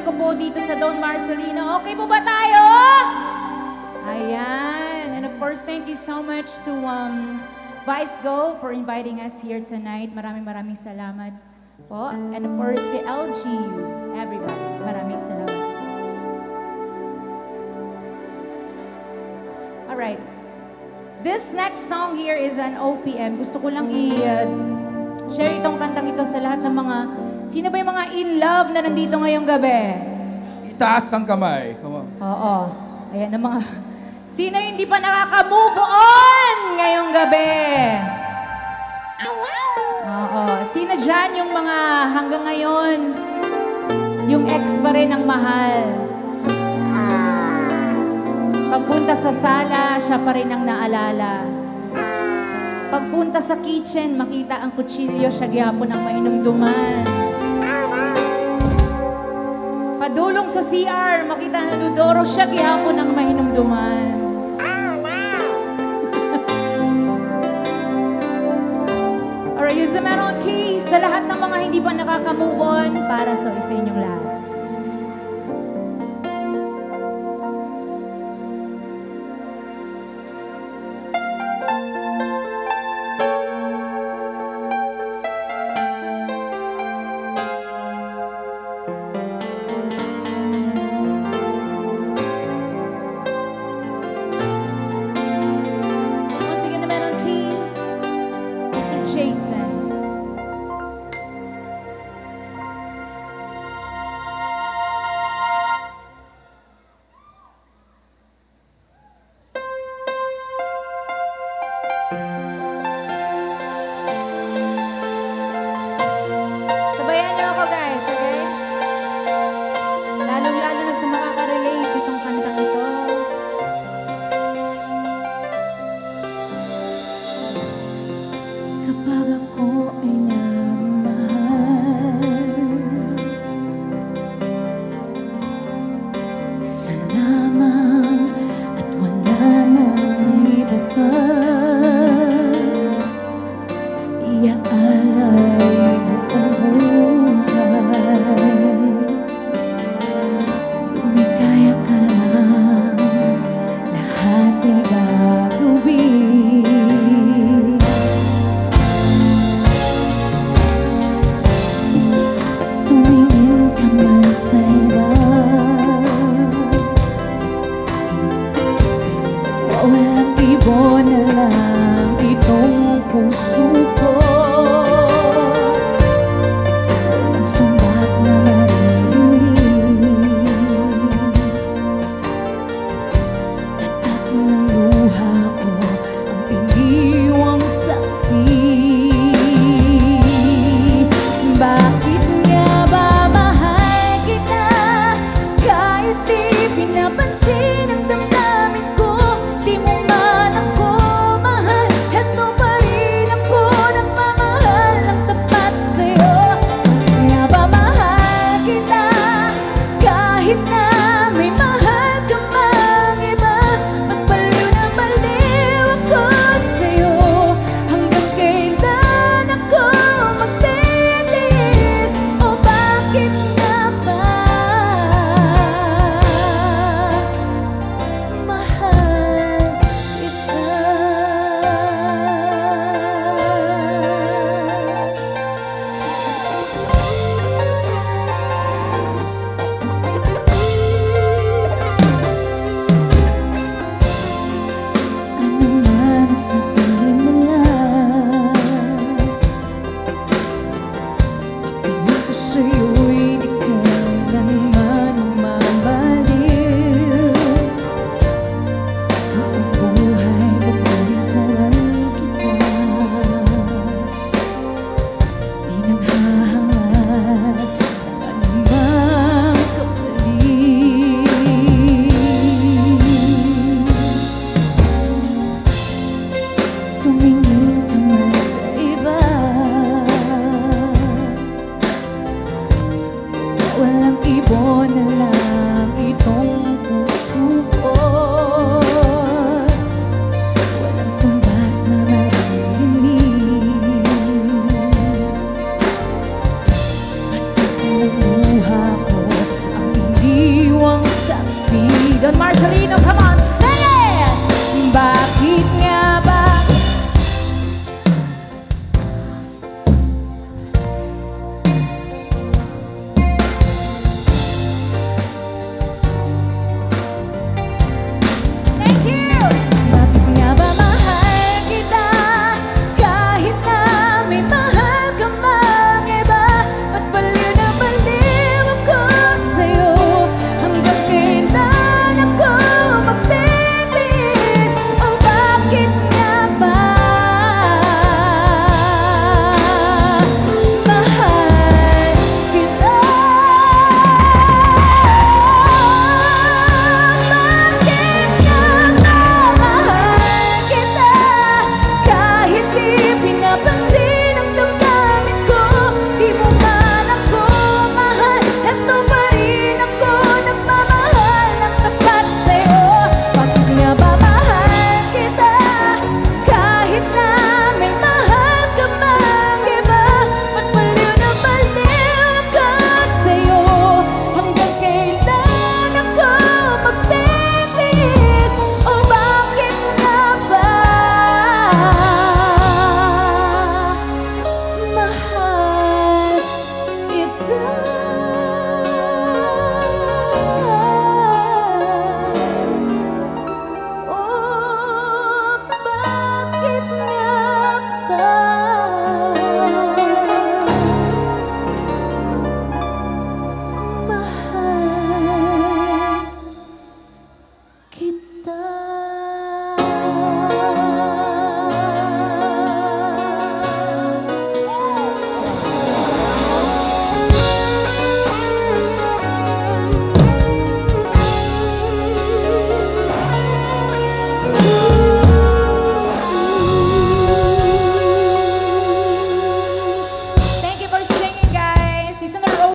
ko po dito sa Don Marcelino. Okay po ba tayo? Ayan. And of course, thank you so much to Vice Go for inviting us here tonight. Maraming salamat po. And of course, si LGU, everybody. Maraming salamat. Alright. This next song here is an OPM. Gusto ko lang share itong kantang ito sa lahat ng mga... Sino ba yung mga in love na nandito ngayong gabi? Itaas ang kamay. Come on. Oo. Ayan ang mga... Sino yung hindi pa nakaka-move on ngayong gabi? Oo. Sino dyan yung mga hanggang ngayon, yung ex pa rin ang mahal? Pagpunta sa sala, siya pa rin ang naalala. Pagpunta sa kitchen, makita ang kutsilyo, siya gyapon ang mainumduman. Padulong sa CR, makita ang naludoro, siya gyapon ang mainumduman. Alright, use the meron keys sa lahat ng mga hindi pa nakaka-move on para sa inyong lahat. Marcelino, come on,